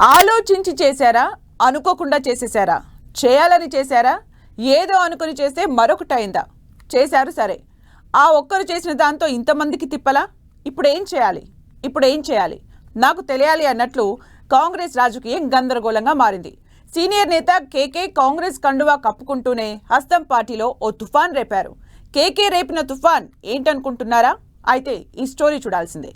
ఆలోచించి చేశారా, అనుకోకుండా చేసేశారా? చేయాలని చేశారా, ఏదో అనుకుని చేస్తే మరొకటైందా? చేశారు సరే, ఆ ఒక్కరు చేసిన దాంతో ఇంతమందికి తిప్పలా? ఇప్పుడేం చేయాలి నాకు తెలియాలి అన్నట్లు కాంగ్రెస్ రాజకీయం గందరగోళంగా మారింది. సీనియర్ నేత కేకే కాంగ్రెస్ కండువా కప్పుకుంటూనే హస్తం పార్టీలో ఓ తుఫాన్ రేపారు. కేకే రేపిన తుఫాన్ ఏంటనుకుంటున్నారా? అయితే ఈ స్టోరీ చూడాల్సిందే.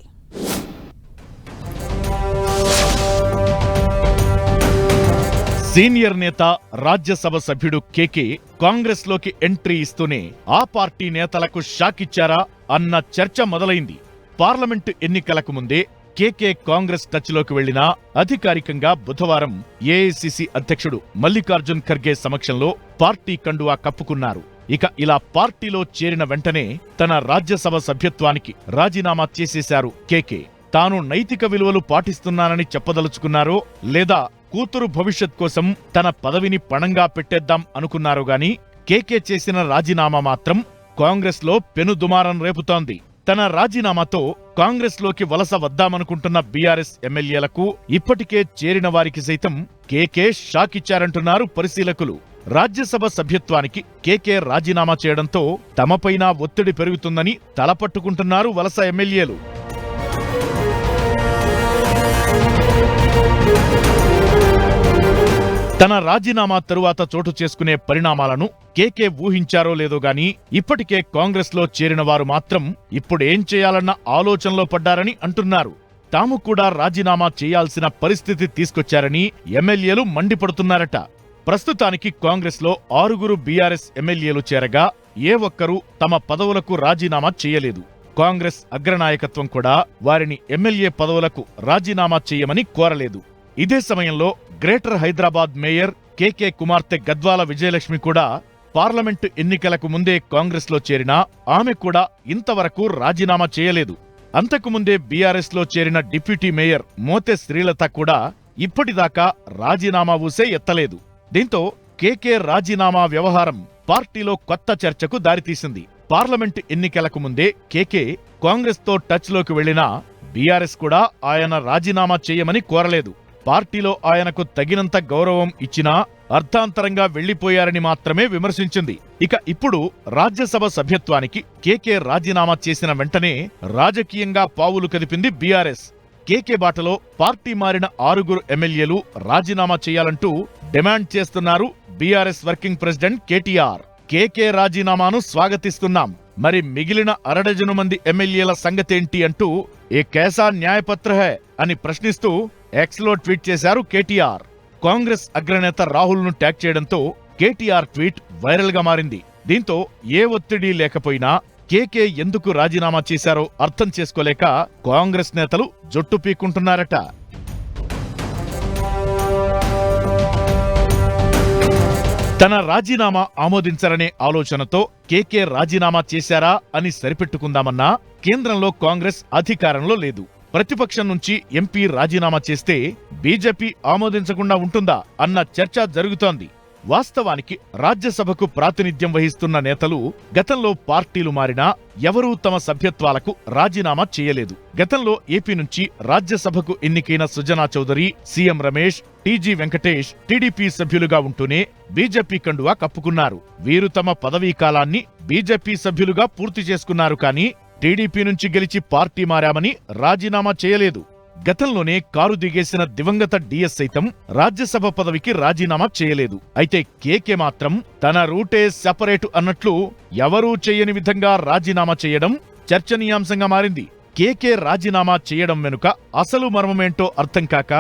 సీనియర్ నేత, రాజ్యసభ సభ్యుడు కేకే కాంగ్రెస్ లోకి ఎంట్రీ ఇస్తూనే ఆ పార్టీ నేతలకు షాక్ ఇచ్చారా అన్న చర్చ మొదలైంది. పార్లమెంటు ఎన్నికలకు ముందే కేకే కాంగ్రెస్ టచ్ లోకి వెళ్లినా అధికారికంగా బుధవారం ఏఐసీసీ అధ్యక్షుడు మల్లికార్జున్ ఖర్గే సమక్షంలో పార్టీ కండువా కప్పుకున్నారు. ఇక ఇలా పార్టీలో చేరిన వెంటనే తన రాజ్యసభ సభ్యత్వానికి రాజీనామా చేసేశారు కేకే. తాను నైతిక విలువలు పాటిస్తున్నానని చెప్పదలుచుకున్నారో లేదా కూతురు భవిష్యత్ కోసం తన పదవిని పణంగా పెట్టేద్దాం అనుకున్నారు గాని కేకే చేసిన రాజీనామా మాత్రం కాంగ్రెస్ లో పెనుదుమారం రేపుతోంది. తన రాజీనామాతో కాంగ్రెస్ లోకి వలస వద్దామనుకుంటున్న బీఆర్ఎస్ ఎమ్మెల్యేలకు, ఇప్పటికే చేరిన వారికి సైతం కేకే షాక్ ఇచ్చారంటున్నారు పరిశీలకులు. రాజ్యసభ సభ్యత్వానికి కేకే రాజీనామా చేయడంతో తమపైన ఒత్తిడి పెరుగుతుందని తలపట్టుకుంటున్నారు వలస ఎమ్మెల్యేలు. తన రాజీనామా తరువాత చోటు చేసుకునే పరిణామాలను కేకే ఊహించారో లేదో గాని ఇప్పటికే కాంగ్రెస్ లో చేరిన వారు మాత్రం ఇప్పుడేం చేయాలన్న ఆలోచనలో పడ్డారని అంటున్నారు. తాము కూడా రాజీనామా చేయాల్సిన పరిస్థితి తీసుకొచ్చారని ఎమ్మెల్యేలు మండిపడుతున్నారట. ప్రస్తుతానికి కాంగ్రెస్ లో 6 బీఆర్ఎస్ ఎమ్మెల్యేలు చేరగా ఏ ఒక్కరూ తమ పదవులకు రాజీనామా చేయలేదు. కాంగ్రెస్ అగ్రనాయకత్వం కూడా వారిని ఎమ్మెల్యే పదవులకు రాజీనామా చేయమని కోరలేదు. ఇదే సమయంలో గ్రేటర్ హైదరాబాద్ మేయర్ కేకే కుమార్తె గద్వాల విజయలక్ష్మి కూడా పార్లమెంటు ఎన్నికలకు ముందే కాంగ్రెస్ లో చేరినా ఆమె కూడా ఇంతవరకు రాజీనామా చేయలేదు. అంతకుముందే బీఆర్ఎస్ లో చేరిన డిప్యూటీ మేయర్ మోతె శ్రీలత కూడా ఇప్పటిదాకా రాజీనామా ఊసే ఎత్తలేదు. దీంతో కేకే రాజీనామా వ్యవహారం పార్టీలో కొత్త చర్చకు దారితీసింది. పార్లమెంటు ఎన్నికలకు ముందే కేకే కాంగ్రెస్ తో టచ్ లోకి వెళ్లినా బీఆర్ఎస్ కూడా ఆయన రాజీనామా చేయమని కోరలేదు. పార్టీలో ఆయనకు తగినంత గౌరవం ఇచ్చినా అర్థాంతరంగా వెళ్లిపోయారని మాత్రమే విమర్శించింది. ఇక ఇప్పుడు రాజ్యసభ సభ్యత్వానికి కేకే రాజీనామా చేసిన వెంటనే రాజకీయంగా పావులు కదిపింది బీఆర్ఎస్. కేకే బాటలో పార్టీ మారిన 6 ఎమ్మెల్యేలు రాజీనామా చేయాలంటూ డిమాండ్ చేస్తున్నారు బీఆర్ఎస్ వర్కింగ్ ప్రెసిడెంట్ కేటీఆర్. కేకే రాజీనామాను స్వాగతిస్తున్నాం, మరి మిగిలిన 6 మంది ఎమ్మెల్యేల సంగతేంటి అంటూ ఏ కేసా న్యాయపత్ర హై అని ప్రశ్నిస్తూ ఎక్స్ లో ట్వీట్ చేశారు కేటీఆర్. కాంగ్రెస్ అగ్రనేత రాహుల్ ను ట్యాగ్ చేయడంతో కేటీఆర్ ట్వీట్ వైరల్ గా మారింది. దీంతో ఏ ఒత్తిడి లేకపోయినా కేకే ఎందుకు రాజీనామా చేశారో అర్థం చేసుకోలేక కాంగ్రెస్ నేతలు జొట్టు పీక్కుంటున్నారట. తన రాజీనామా ఆమోదించరనే ఆలోచనతో కేకే రాజీనామా చేశారా అని సరిపెట్టుకుందామన్నా కేంద్రంలో కాంగ్రెస్ అధికారంలో లేదు. ప్రతిపక్షం నుంచి ఎంపీ రాజీనామా చేస్తే బీజేపీ ఆమోదించకుండా ఉంటుందా అన్న చర్చ జరుగుతోంది. వాస్తవానికి రాజ్యసభకు ప్రాతినిధ్యం వహిస్తున్న నేతలు గతంలో పార్టీలు మారినా ఎవరూ తమ సభ్యత్వాలకు రాజీనామా చేయలేదు. గతంలో ఏపీ నుంచి రాజ్యసభకు ఎన్నికైన Sujana Chowdary, CM Ramesh, TG Venkatesh TDP సభ్యులుగా ఉంటూనే బీజేపీ కండువా కప్పుకున్నారు. వీరు తమ పదవీ కాలాన్ని బీజేపీ సభ్యులుగా పూర్తి చేసుకున్నారు. కానీ టీడీపీ నుంచి గెలిచి పార్టీ మారామని రాజీనామా చేయలేదు. గతంలోనే కారు దిగేసిన దివంగత డిఎస్ సైతం రాజ్యసభ పదవికి రాజీనామా చేయలేదు. అయితే కేకే మాత్రం తన రూటే సెపరేటు అన్నట్లు ఎవరూ చేయని విధంగా రాజీనామా చేయడం చర్చనీయాంశంగా మారింది. కేకే రాజీనామా చేయడం వెనుక అసలు మర్మమేంటో అర్థం కాక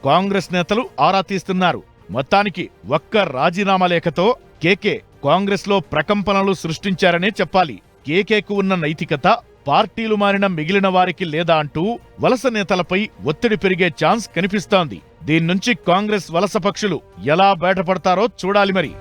కాంగ్రెస్ నేతలు ఆరా తీస్తున్నారు. మొత్తానికి ఒక్క రాజీనామా లేఖతో కేకే కాంగ్రెస్ లో ప్రకంపనలు సృష్టించారనే చెప్పాలి. కేకేకు ఉన్న నైతికత పార్టీలు మారిన మిగిలిన వారికి లేదా అంటూ వలస నేతలపై ఒత్తిడి పెరిగే ఛాన్స్ కనిపిస్తోంది. దీన్నుంచి కాంగ్రెస్ వలస పక్షులు ఎలా బయటపడతారో చూడాలి మరి.